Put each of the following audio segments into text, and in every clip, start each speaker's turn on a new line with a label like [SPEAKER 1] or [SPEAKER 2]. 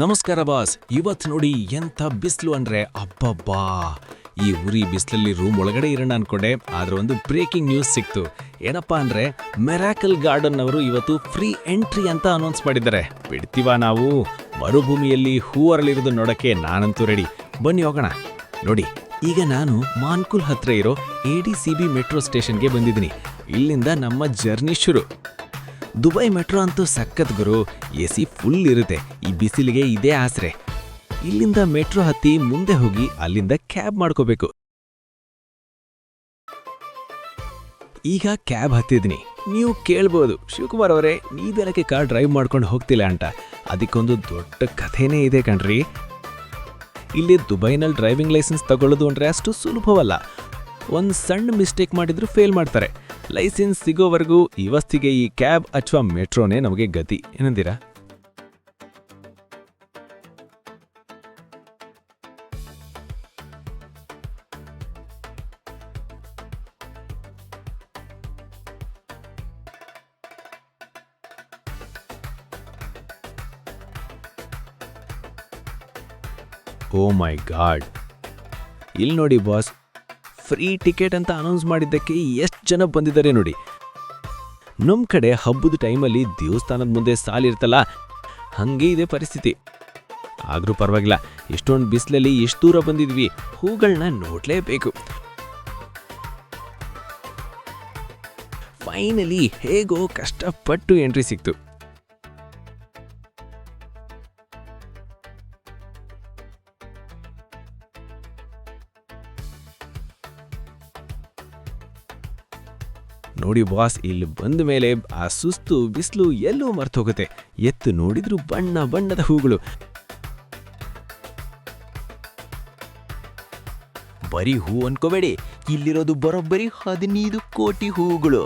[SPEAKER 1] ನಮಸ್ಕಾರ ಬಾಸ್. ಇವತ್ತು ನೋಡಿ ಎಂಥ ಬಿಸಿಲು ಅಂದ್ರೆ ಅಬ್ಬಬ್ಬಾ. ಈ ಉರಿ ಬಿಸಿಲಲ್ಲಿ ರೂಮ್ ಒಳಗಡೆ ಇರೋಣ ಅನ್ಕೊಂಡೆ, ಆದ್ರೆ ಒಂದು ಬ್ರೇಕಿಂಗ್ ನ್ಯೂಸ್ ಸಿಕ್ತು. ಏನಪ್ಪಾ ಅಂದ್ರೆ ಮಿರಾಕಲ್ ಗಾರ್ಡನ್ ಅವರು ಇವತ್ತು ಫ್ರೀ ಎಂಟ್ರಿ ಅಂತ ಅನೌನ್ಸ್ ಮಾಡಿದ್ದಾರೆ. ಬಿಡ್ತೀವಾ ನಾವು? ಮರುಭೂಮಿಯಲ್ಲಿ ಹೂ ಅರಳಿರೋದು ನೋಡಕ್ಕೆ ನಾನಂತೂ ರೆಡಿ. ಬನ್ನಿ ಹೋಗೋಣ. ನೋಡಿ, ಈಗ ನಾನು ಮಾನ್ಕುಲ್ ಹತ್ರ ಇರೋ ADCB ಮೆಟ್ರೋ ಸ್ಟೇಷನ್ಗೆ ಬಂದಿದ್ದೀನಿ. ಇಲ್ಲಿಂದ ನಮ್ಮ ಜರ್ನಿ ಶುರು. ದುಬೈ ಮೆಟ್ರೋ ಅಂತೂ ಸಖತ್ ಗುರು. AC ಫುಲ್ ಇರುತ್ತೆ. ಈ ಬಿಸಿಲಿಗೆ ಇದೇ ಆಸರೆ. ಇಲ್ಲಿಂದ ಮೆಟ್ರೋ ಹತ್ತಿ ಮುಂದೆ ಹೋಗಿ ಅಲ್ಲಿಂದ ಕ್ಯಾಬ್ ಮಾಡ್ಕೋಬೇಕು. ಈಗ ಕ್ಯಾಬ್ ಹತ್ತಿದ್ದೀನಿ. ನೀವು ಕೇಳ್ಬೋದು, ಶಿವಕುಮಾರ್ ಅವರೇ, ನೀವ್ಯಾಕೆ ಕಾರ್ ಡ್ರೈವ್ ಮಾಡ್ಕೊಂಡು ಹೋಗ್ತಿಲ್ಲ ಅಂತ. ಅದಕ್ಕೊಂದು ದೊಡ್ಡ ಕಥೆನೇ ಇದೆ ಕಣ್ರಿ. ಇಲ್ಲಿ ದುಬೈನಲ್ಲಿ ಡ್ರೈವಿಂಗ್ ಲೈಸೆನ್ಸ್ ತಗೊಳ್ಳೋದು ಅಂದ್ರೆ ಅಷ್ಟು ಸುಲಭವಲ್ಲ. ಒಂದು ಸಣ್ಣ ಮಿಸ್ಟೇಕ್ ಮಾಡಿದ್ರು ಫೇಲ್ ಮಾಡ್ತಾರೆ. ಲೈಸೆನ್ಸ್ ಸಿಗೋವರೆಗೂ ಇವತ್ತಿಗೆ ಈ ಕ್ಯಾಬ್ ಅಥವಾ ಮೆಟ್ರೋನೇ ನಮಗೆ ಗತಿ. ಏನಂತೀರಾ? ಓ ಮೈ ಗಾಡ್, ಇಲ್ಲಿ ನೋಡಿ ಬಾಸ್, ಫ್ರೀ ಟಿಕೆಟ್ ಅಂತ ಅನೌನ್ಸ್ ಮಾಡಿದ್ದಕ್ಕೆ ಎಷ್ಟು ಜನ ಬಂದಿದ್ದಾರೆ ನೋಡಿ. ನಮ್ಮ ಕಡೆ ಹಬ್ಬದ ಟೈಮಲ್ಲಿ ದೇವಸ್ಥಾನದ ಮುಂದೆ ಸಾಲಿರ್ತಲ್ಲ, ಹಂಗೆ ಇದೆ ಪರಿಸ್ಥಿತಿ. ಆದ್ರೂ ಪರವಾಗಿಲ್ಲ, ಇಷ್ಟೊಂದು ಬಿಸಿಲಲ್ಲಿ ಎಷ್ಟು ದೂರ ಬಂದಿದ್ವಿ, ಹೂಗಳನ್ನ ನೋಡ್ಲೇಬೇಕು. ಫೈನಲಿ ಹೇಗೋ ಕಷ್ಟಪಟ್ಟು ಎಂಟ್ರಿ ಸಿಕ್ತು. ನೋಡಿ ಬಾಸ್, ಇಲ್ಲಿ ಬಂದ ಮೇಲೆ ಆ ಸುಸ್ತು ಬಿಸಿಲು ಎಲ್ಲೋ ಮರ್ತೋಗುತ್ತೆ. ಎತ್ತು ನೋಡಿದ್ರು ಬಣ್ಣ ಬಣ್ಣದ ಹೂಗಳು. ಬರೀ ಹೂ ಅನ್ಕೋಬೇಡಿ, ಇಲ್ಲಿರೋದು ಬರೋಬ್ಬರಿ 15 ಕೋಟಿ ಹೂಗಳು.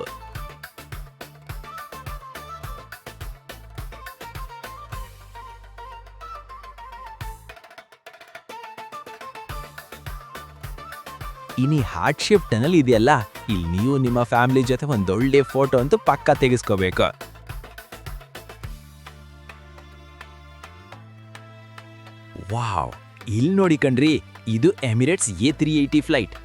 [SPEAKER 1] ಇನಿ ಹಾರ್ಟ್ ಶೇಪ್ ಟನಲ್ ಇದೆಯಲ್ಲ, ಇಲ್ಲಿ ನೀವು ನಿಮ್ಮ ಫ್ಯಾಮಿಲಿ ಜೊತೆ ಒಂದೊಳ್ಳೆ ಫೋಟೋ ಅಂತೂ ಪಕ್ಕ ತೆಗೆಸ್ಕೋಬೇಕು. ವಾವ್, ಇಲ್ಲಿ ನೋಡಿ ಕಣ್ರಿ, ಇದು ಎಮಿರೇಟ್ಸ್ A380 ಫ್ಲೈಟ್.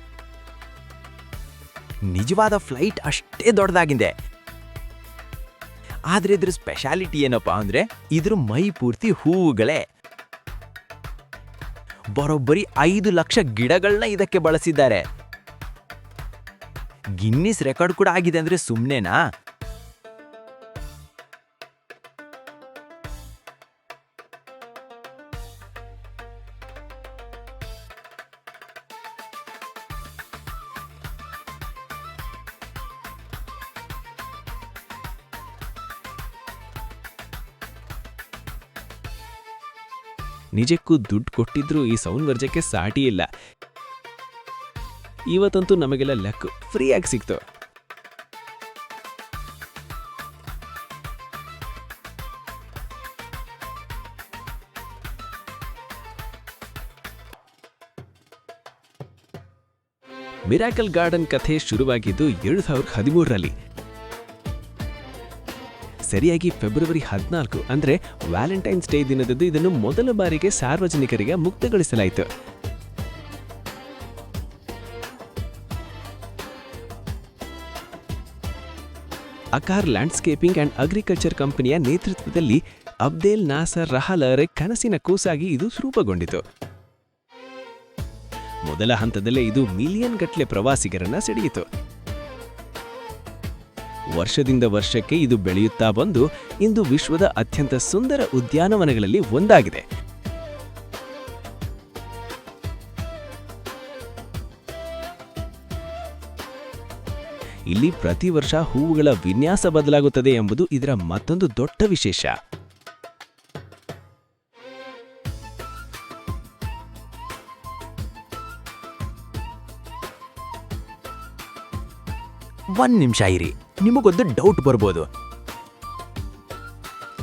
[SPEAKER 1] ನಿಜವಾದ ಫ್ಲೈಟ್ ಅಷ್ಟೇ ದೊಡ್ಡದಾಗಿದೆ. ಆದ್ರೆ ಇದ್ರ ಸ್ಪೆಷಾಲಿಟಿ ಏನಪ್ಪಾ ಅಂದ್ರೆ ಇದ್ರ ಮೈ ಪೂರ್ತಿ ಹೂವುಗಳೇ. ಬರೋಬ್ಬರಿ 5 ಲಕ್ಷ ಗಿಡಗಳನ್ನ ಇದಕ್ಕೆ ಬಳಸಿದ್ದಾರೆ. ಗಿನ್ನಿಸ್ ರೆಕಾರ್ಡ್ ಕೂಡ ಆಗಿದೆ ಅಂದ್ರೆ ಸುಮ್ನೆನಾ? ನಿಜಕ್ಕೂ ದುಡ್ಡು ಕೊಟ್ಟಿದ್ರು ಈ ಸೌಂದರ್ಯಕ್ಕೆ ಸಾಟಿ ಇಲ್ಲ. ಇವತ್ತಂತೂ ನಮಗೆಲ್ಲ ಲೆಕ್ಕ ಫ್ರೀಯಾಗಿ ಸಿಕ್ತು. ಮಿರಾಕಲ್ ಗಾರ್ಡನ್ ಕಥೆ ಶುರುವಾಗಿದ್ದು 2013ರಲ್ಲಿ. ಸರಿಯಾಗಿ ಫೆಬ್ರವರಿ 14 ಅಂದ್ರೆ ವ್ಯಾಲೆಂಟೈನ್ಸ್ ಡೇ ದಿನದಂದು ಇದನ್ನು ಮೊದಲ ಬಾರಿಗೆ ಸಾರ್ವಜನಿಕರಿಗೆ ಮುಕ್ತಗೊಳಿಸಲಾಯಿತು. ಅಕಾರ್ ಲ್ಯಾಂಡ್ಸ್ಕೇಪಿಂಗ್ ಅಂಡ್ ಅಗ್ರಿಕಲ್ಚರ್ ಕಂಪನಿಯ ನೇತೃತ್ವದಲ್ಲಿ ಅಬ್ದೇಲ್ ನಾಸರ್ ರಹಾಲರ ಕನಸಿನ ಕೂಸಾಗಿ ಇದು ರೂಪುಗೊಂಡಿತು. ಮೊದಲ ಹಂತದಲ್ಲೇ ಇದು ಮಿಲಿಯನ್ ಗಟ್ಟಲೆ ಪ್ರವಾಸಿಗರನ್ನ ಸೆಳೆಯಿತು. ವರ್ಷದಿಂದ ವರ್ಷಕ್ಕೆ ಇದು ಬೆಳೆಯುತ್ತಾ ಬಂದು ಇಂದು ವಿಶ್ವದ ಅತ್ಯಂತ ಸುಂದರ ಉದ್ಯಾನವನಗಳಲ್ಲಿ ಒಂದಾಗಿದೆ. ಇಲ್ಲಿ ಪ್ರತಿ ವರ್ಷ ಹೂವುಗಳ ವಿನ್ಯಾಸ ಬದಲಾಗುತ್ತದೆ ಎಂಬುದು ಇದರ ಮತ್ತೊಂದು ದೊಡ್ಡ ವಿಶೇಷ. ಒಂದ್ ನಿಮಿಷ ಇರಿ, ನಿಮಗೊಂದು ಡೌಟ್ ಬರ್ಬೋದು,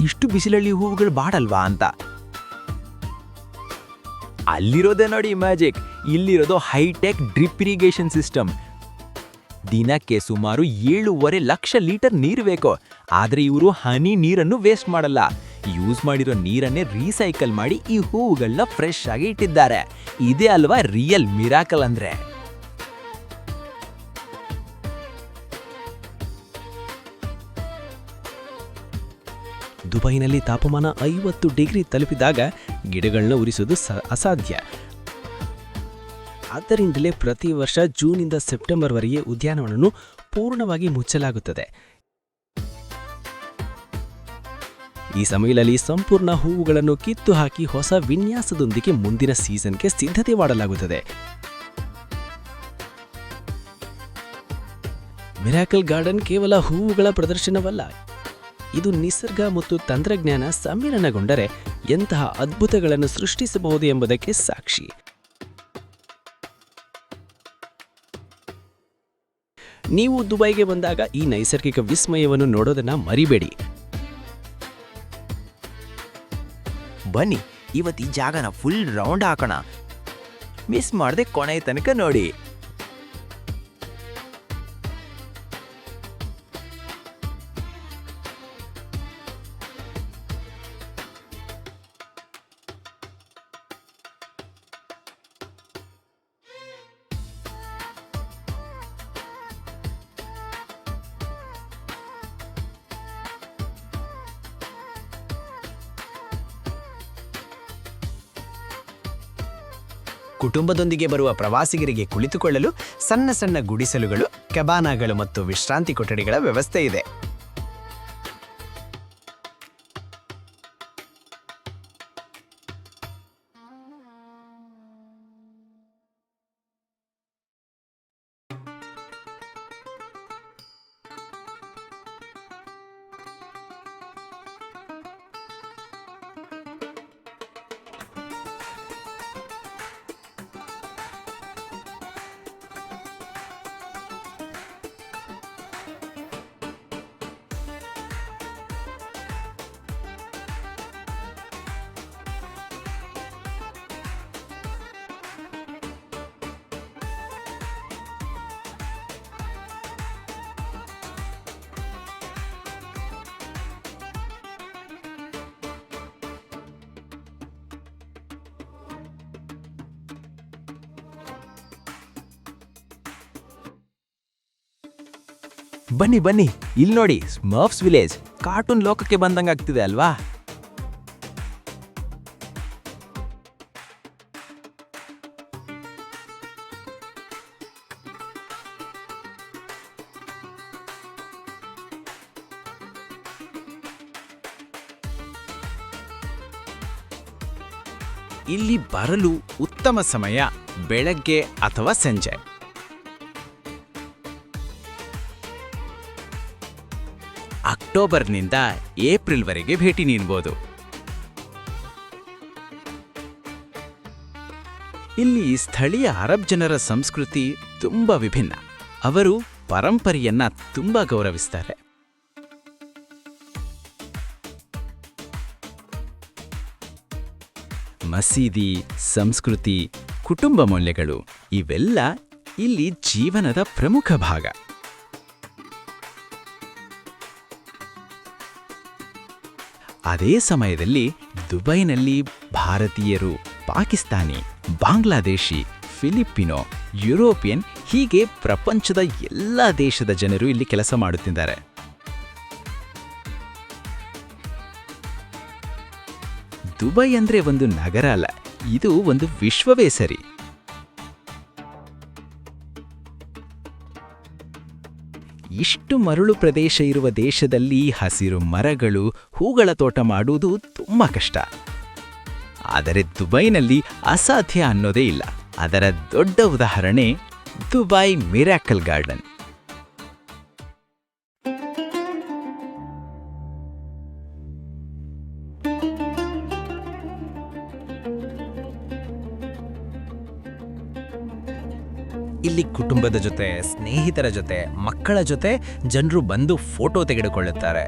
[SPEAKER 1] ಇಷ್ಟು ಬಿಸಿಲಲ್ಲಿ ಹೂವುಗಳು ಬಾಡಲ್ವಾ ಅಂತ. ಅಲ್ಲಿರೋದೇ ನೋಡಿ ಮ್ಯಾಜಿಕ್. ಇಲ್ಲಿರೋದು ಹೈಟೆಕ್ ಡ್ರಿಪ್ ಇರಿಗೇಷನ್ ಸಿಸ್ಟಮ್. ದಿನಕ್ಕೆ ಸುಮಾರು 7.5 ಲಕ್ಷ ಲೀಟರ್ ನೀರು ಬೇಕು. ಆದ್ರೆ ಇವರು ಹನಿ ನೀರನ್ನು ವೇಸ್ಟ್ ಮಾಡಲ್ಲ.
[SPEAKER 2] ಯೂಸ್ ಮಾಡಿರೋ ನೀರನ್ನೇ ರೀಸೈಕಲ್ ಮಾಡಿ ಈ ಹೂವುಗಳನ್ನ ಫ್ರೆಶ್ ಆಗಿ ಇಟ್ಟಿದ್ದಾರೆ. ಇದೇ ಅಲ್ವಾ ರಿಯಲ್ ಮಿರಾಕಲ್ ಅಂದ್ರೆ.
[SPEAKER 1] ದುಬೈನಲ್ಲಿ ತಾಪಮಾನ 50 ಡಿಗ್ರಿ ತಲುಪಿದಾಗ ಗಿಡಗಳನ್ನ ಉರಿಸೋದು ಅಸಾಧ್ಯ. ಆದ್ದರಿಂದಲೇ ಪ್ರತಿ ವರ್ಷ ಜೂನಿಂದ ಸೆಪ್ಟೆಂಬರ್ವರೆಗೆ ಉದ್ಯಾನವನವನ್ನು ಪೂರ್ಣವಾಗಿ ಮುಚ್ಚಲಾಗುತ್ತದೆ. ಈ ಸಮಯದಲ್ಲಿ ಸಂಪೂರ್ಣ ಹೂವುಗಳನ್ನು ಕಿತ್ತು ಹಾಕಿ ಹೊಸ ವಿನ್ಯಾಸದೊಂದಿಗೆ ಮುಂದಿನ ಸೀಸನ್ಗೆ ಸಿದ್ಧತೆ ಮಾಡಲಾಗುತ್ತದೆ. ಮಿರಾಕಲ್ ಗಾರ್ಡನ್ ಕೇವಲ ಹೂವುಗಳ ಪ್ರದರ್ಶನವಲ್ಲ, ಇದು ನಿಸರ್ಗ ಮತ್ತು ತಂತ್ರಜ್ಞಾನ ಸಮ್ಮಿಲನಗೊಂಡರೆ ಎಂತಹ ಅದ್ಭುತಗಳನ್ನು ಸೃಷ್ಟಿಸಬಹುದು ಎಂಬುದಕ್ಕೆ ಸಾಕ್ಷಿ. ನೀವು ದುಬೈಗೆ ಬಂದಾಗ ಈ ನೈಸರ್ಗಿಕ ವಿಸ್ಮಯವನ್ನು ನೋಡೋದನ್ನ ಮರಿಬೇಡಿ.
[SPEAKER 2] ಬನ್ನಿ ಇವತ್ತು ಈ ಜಾಗನ ಫುಲ್ ರೌಂಡ್ ಹಾಕೋಣ. ಮಿಸ್ ಮಾಡದೆ ಕೊನೆ ತನಕ ನೋಡಿ.
[SPEAKER 3] ಕುಟುಂಬದೊಂದಿಗೆ ಬರುವ ಪ್ರವಾಸಿಗರಿಗೆ ಕುಳಿತುಕೊಳ್ಳಲು ಸಣ್ಣ ಸಣ್ಣ ಗುಡಿಸಲುಗಳು, ಕೆಬಾನಾಗಳು ಮತ್ತು ವಿಶ್ರಾಂತಿ ಕೊಠಡಿಗಳ ವ್ಯವಸ್ಥೆ ಇದೆ.
[SPEAKER 2] ಬನ್ನಿ ಬನ್ನಿ, ಇಲ್ಲಿ ನೋಡಿ, ಸ್ಮರ್ಫ್ಸ್ ವಿಲೇಜ್ ಕಾರ್ಟೂನ್ ಲೋಕಕ್ಕೆ ಬಂದಂಗಾಗ್ತಿದೆ ಅಲ್ವಾ?
[SPEAKER 3] ಇಲ್ಲಿ ಬರಲು ಉತ್ತಮ ಸಮಯ ಬೆಳಗ್ಗೆ ಅಥವಾ ಸಂಜೆ. ಅಕ್ಟೋಬರ್ನಿಂದ ಏಪ್ರಿಲ್ವರೆಗೆ ಭೇಟಿ ನೀಡಬಹುದು. ಇಲ್ಲಿ ಸ್ಥಳೀಯ ಅರಬ್ ಜನರ ಸಂಸ್ಕೃತಿ ತುಂಬಾ ವಿಭಿನ್ನ. ಅವರು ಪರಂಪರೆಯನ್ನ ತುಂಬಾ ಗೌರವಿಸ್ತಾರೆ. ಮಸೀದಿ, ಸಂಸ್ಕೃತಿ, ಕುಟುಂಬ ಮೌಲ್ಯಗಳು ಇವೆಲ್ಲ ಇಲ್ಲಿ ಜೀವನದ ಪ್ರಮುಖ ಭಾಗ. ಅದೇ ಸಮಯದಲ್ಲಿ ದುಬೈನಲ್ಲಿ ಭಾರತೀಯರು, ಪಾಕಿಸ್ತಾನಿ, ಬಾಂಗ್ಲಾದೇಶಿ, ಫಿಲಿಪಿನೋ, ಯುರೋಪಿಯನ್ ಹೀಗೆ ಪ್ರಪಂಚದ ಎಲ್ಲ ದೇಶದ ಜನರು ಇಲ್ಲಿ ಕೆಲಸ ಮಾಡುತ್ತಿದ್ದಾರೆ. ದುಬೈ ಅಂದ್ರೆ ಒಂದು ನಗರ ಅಲ್ಲ, ಇದು ಒಂದು ವಿಶ್ವವೇ ಸರಿ. ಇಷ್ಟು ಮರಳು ಪ್ರದೇಶ ಇರುವ ದೇಶದಲ್ಲಿ ಹಸಿರು ಮರಗಳು, ಹೂಗಳ ತೋಟ ಮಾಡುವುದು ತುಂಬಾ ಕಷ್ಟ. ಆದರೆ ದುಬೈನಲ್ಲಿ ಅಸಾಧ್ಯ ಅನ್ನೋದೇ ಇಲ್ಲ. ಅದರ ದೊಡ್ಡ ಉದಾಹರಣೆ ದುಬೈ ಮಿರಾಕಲ್ ಗಾರ್ಡನ್. ಇಲ್ಲಿ ಕುಟುಂಬದ ಜೊತೆ, ಸ್ನೇಹಿತರ ಜೊತೆ, ಮಕ್ಕಳ ಜೊತೆ ಜನರು ಬಂದು ಫೋಟೋ ತೆಗೆದುಕೊಳ್ಳುತ್ತಾರೆ,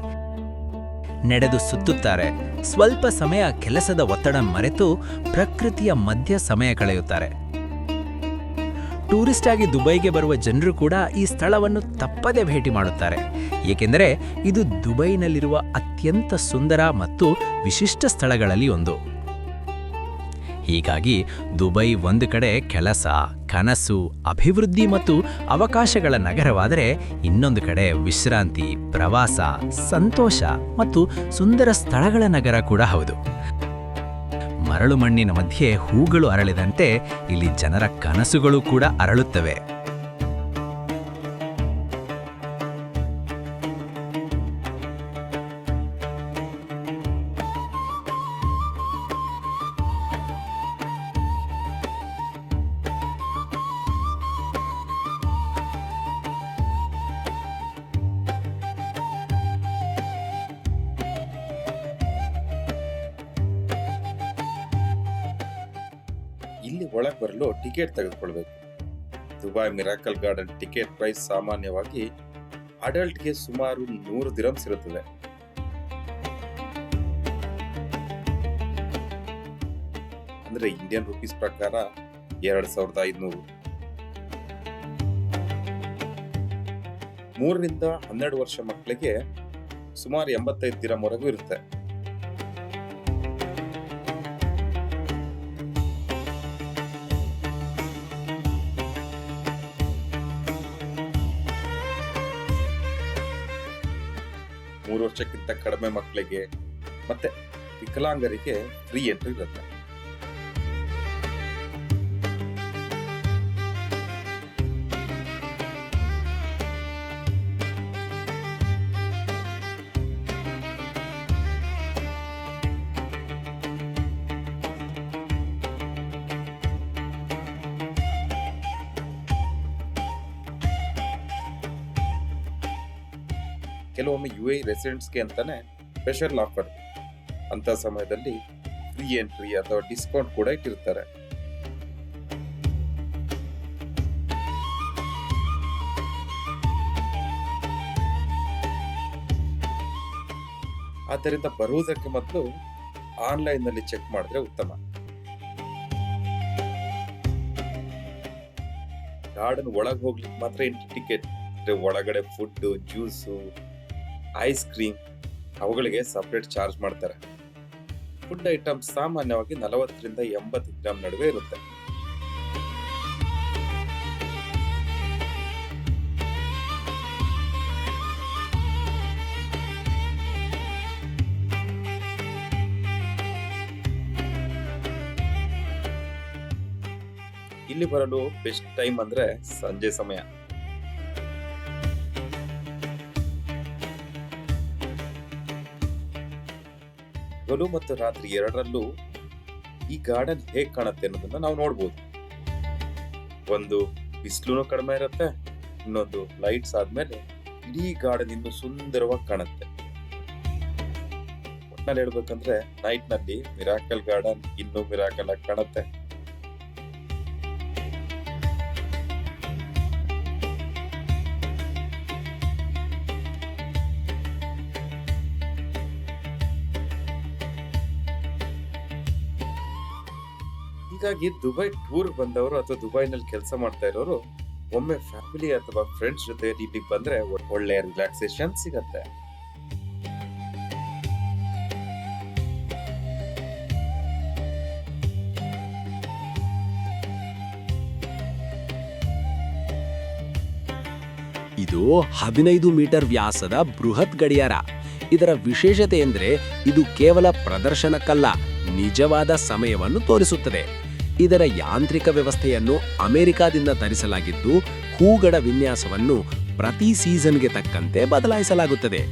[SPEAKER 3] ನಡೆದು ಸುತ್ತುತ್ತಾರೆ, ಸ್ವಲ್ಪ ಸಮಯ ಕೆಲಸದ ಒತ್ತಡ ಮರೆತು ಪ್ರಕೃತಿಯ ಮಧ್ಯ ಸಮಯ ಕಳೆಯುತ್ತಾರೆ. ಟೂರಿಸ್ಟ್ ಆಗಿ ದುಬೈಗೆ ಬರುವ ಜನರು ಕೂಡ ಈ ಸ್ಥಳವನ್ನು ತಪ್ಪದೇ ಭೇಟಿ ಮಾಡುತ್ತಾರೆ, ಏಕೆಂದರೆ ಇದು ದುಬೈನಲ್ಲಿರುವ ಅತ್ಯಂತ ಸುಂದರ ಮತ್ತು ವಿಶಿಷ್ಟ ಸ್ಥಳಗಳಲ್ಲಿ ಒಂದು. ಹೀಗಾಗಿ ದುಬೈ ಒಂದು ಕಡೆ ಕೆಲಸ, ಕನಸು, ಅಭಿವೃದ್ಧಿ ಮತ್ತು ಅವಕಾಶಗಳ ನಗರವಾದರೆ ಇನ್ನೊಂದು ಕಡೆ ವಿಶ್ರಾಂತಿ, ಪ್ರವಾಸ, ಸಂತೋಷ ಮತ್ತು ಸುಂದರ ಸ್ಥಳಗಳ ನಗರ ಕೂಡ ಹೌದು. ಮರಳು ಮಣ್ಣಿನ ಮಧ್ಯೆ ಹೂಗಳು ಅರಳಿದಂತೆ ಇಲ್ಲಿ ಜನರ ಕನಸುಗಳು ಕೂಡ ಅರಳುತ್ತವೆ.
[SPEAKER 4] ಇಲ್ಲಿ ಒಳಗೆ ಬರಲು ಟಿಕೆಟ್ ತೆಗೆದುಕೊಳ್ಬೇಕು. Dubai miracle garden ticket price ಸಾಮಾನ್ಯವಾಗಿ ಅಡಲ್ಟ್ಗೆ ಸುಮಾರು 100 ದಿರಮ್ಸ್ ಇರುತ್ತದೆ. ಅಂದ್ರೆ ಇಂಡಿಯನ್ ರುಪೀಸ್ ಪ್ರಕಾರ 2500. 3 ರಿಂದ 12 ವರ್ಷ ಮಕ್ಕಳಿಗೆ ಸುಮಾರು 85 ದಿರಮ್ ವರೆಗೂ ಇರುತ್ತೆ. ಮೂರು ವರ್ಷಕ್ಕಿಂತ ಕಡಿಮೆ ಮಕ್ಕಳಿಗೆ ಮತ್ತೆ ವಿಕಲಾಂಗರಿಗೆ ಫ್ರೀ ಎಂಟ್ರಿ ಇರುತ್ತೆ. ಕೆಲವೊಮ್ಮೆ UAE ರೆಸಿಡೆಂಟ್ಸ್ಗೆ ಅಂತಾನೆ ಸ್ಪೆಷಲ್ ಆಫರ್, ಅಂತ ಸಮಯದಲ್ಲಿ ಫ್ರೀ ಎಂಟ್ರಿ ಅಥವಾ ಡಿಸ್ಕೌಂಟ್ ಕೂಡ ಇಟ್ಟಿರ್ತಾರೆ. ಆದ್ದರಿಂದ ಬರುವುದಕ್ಕೆ ಮೊದಲು ಆನ್ಲೈನ್ ನಲ್ಲಿ ಚೆಕ್ ಮಾಡಿದ್ರೆ ಉತ್ತಮ. ಗಾರ್ಡನ್ ಒಳಗೆ ಹೋಗ್ಲಿಕ್ಕೆ ಮಾತ್ರ ಎಂಟ್ರಿ ಟಿಕೆಟ್, ಒಳಗಡೆ ಫುಡ್, ಜ್ಯೂಸು, ಐಸ್ ಕ್ರೀಮ್ ಅವುಗಳಿಗೆ ಸಪರೇಟ್ ಚಾರ್ಜ್ ಮಾಡ್ತಾರೆ. ಫುಡ್ ಐಟಮ್ ಸಾಮಾನ್ಯವಾಗಿ 40 ರಿಂದ 80 ಗ್ರಾಮ್ ನಡುವೆ ಇರುತ್ತೆ. ಇಲ್ಲಿ ಬರಲು ಬೆಸ್ಟ್ ಟೈಮ್ ಅಂದ್ರೆ ಸಂಜೆ ಸಮಯ. ಹಗಲು ಮತ್ತು ರಾತ್ರಿ ಎರಡರಲ್ಲೂ ಈ ಗಾರ್ಡನ್ ಹೇಗ್ ಕಾಣುತ್ತೆ ಅನ್ನೋದನ್ನ ನಾವು ನೋಡ್ಬೋದು. ಒಂದು ಬಿಸಿಲು ಕಡಿಮೆ ಇರುತ್ತೆ, ಇನ್ನೊಂದು ಲೈಟ್ಸ್ ಆದ್ಮೇಲೆ ಇಡೀ ಗಾರ್ಡನ್ ಇನ್ನು ಸುಂದರವಾಗಿ ಕಾಣುತ್ತೆ. ಒಟ್ನಲ್ಲಿ ಹೇಳ್ಬೇಕಂದ್ರೆ ನೈಟ್ ನಲ್ಲಿ ಮಿರಾಕಲ್ ಗಾರ್ಡನ್ ಇನ್ನೂ ಮಿರಾಕಲ್ ಆಗಿ ಕಾಣುತ್ತೆ. ಹೀಗಾಗಿ ದುಬೈ ಟೂರ್ ಬಂದವರು ಅಥವಾ ದುಬೈನಲ್ಲಿ ಕೆಲಸ ಮಾಡ್ತಾ ಇರೋರು ಒಮ್ಮೆ ಫ್ಯಾಮಿಲಿ ಅಥವಾ ಫ್ರೆಂಡ್ಸ್ ಜೊತೆ ಇಲ್ಲಿಗೆ ಬಂದ್ರೆ ಒಳ್ಳೆ ರಿಲ್ಯಾಕ್ಸೇಷನ್ ಸಿಗತ್ತೆ.
[SPEAKER 1] ಇದು 15 ಮೀಟರ್ ವ್ಯಾಸದ ಬೃಹತ್ ಗಡಿಯಾರ. ಇದರ ವಿಶೇಷತೆ ಎಂದರೆ ಇದು ಕೇವಲ ಪ್ರದರ್ಶನಕ್ಕಲ್ಲ, ನಿಜವಾದ ಸಮಯವನ್ನು ತೋರಿಸುತ್ತದೆ. ಇದರ ಯಾಂತ್ರಿಕ ವ್ಯವಸ್ಥೆಯನ್ನು ಅಮೆರಿಕಾದಿಂದ ತರಿಸಲಾಗಿದ್ದು, ಹೂಗಳ ವಿನ್ಯಾಸವನ್ನು ಪ್ರತಿ ಸೀಸನ್ಗೆ ತಕ್ಕಂತೆ ಬದಲಾಯಿಸಲಾಗುತ್ತದೆ.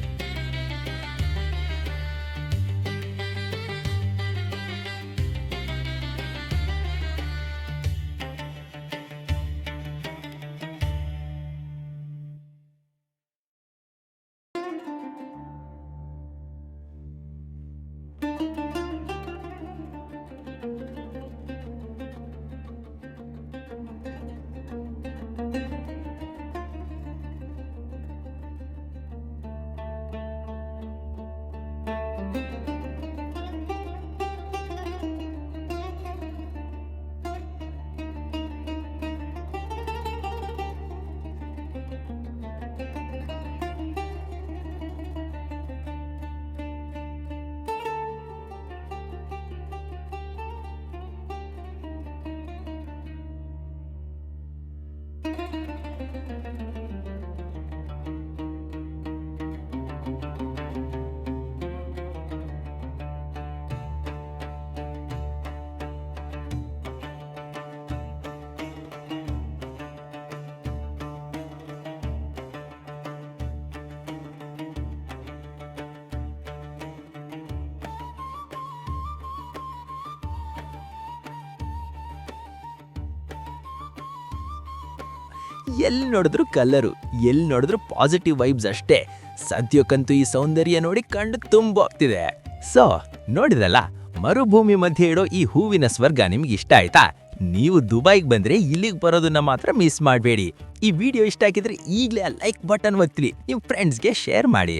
[SPEAKER 3] ಎಲ್ಲಿ ನೋಡಿದ್ರು ಕಲರು, ಎಲ್ಲಿ ನೋಡಿದ್ರು ಪಾಸಿಟಿವ್ ವೈಬ್ಸ್ ಅಷ್ಟೇ. ಸದ್ಯಕ್ಕಂತೂ ಈ ಸೌಂದರ್ಯ ನೋಡಿ ಕಣ್ಣು ತುಂಬೋಗ್ತಿದೆ. ಸೊ ನೋಡಿದ್ರಲ್ಲ, ಮರುಭೂಮಿ ಮಧ್ಯೆ ಇಡೋ ಈ ಹೂವಿನ ಸ್ವರ್ಗ ನಿಮ್ಗೆ ಇಷ್ಟ ಆಯ್ತಾ? ನೀವು ದುಬೈಗೆ ಬಂದ್ರೆ ಇಲ್ಲಿಗೆ ಬರೋದನ್ನ ಮಾತ್ರ ಮಿಸ್ ಮಾಡಬೇಡಿ. ಈ ವಿಡಿಯೋ ಇಷ್ಟ ಆಗಿದ್ರೆ ಈಗಲೇ ಆ ಲೈಕ್ ಬಟನ್ ಒತ್ತಿರಿ, ನಿಮ್ಮ ಫ್ರೆಂಡ್ಸ್ಗೆ ಶೇರ್ ಮಾಡಿ.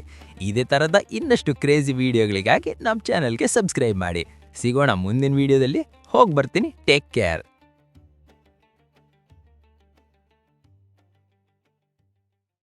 [SPEAKER 3] ಇದೇ ಥರದ ಇನ್ನಷ್ಟು ಕ್ರೇಜಿ ವಿಡಿಯೋಗಳಿಗಾಗಿ ನಮ್ಮ ಚಾನಲ್ಗೆ ಸಬ್ಸ್ಕ್ರೈಬ್ ಮಾಡಿ. ಸಿಗೋಣ ಮುಂದಿನ ವಿಡಿಯೋದಲ್ಲಿ. ಹೋಗಿ ಬರ್ತೀನಿ. Take care.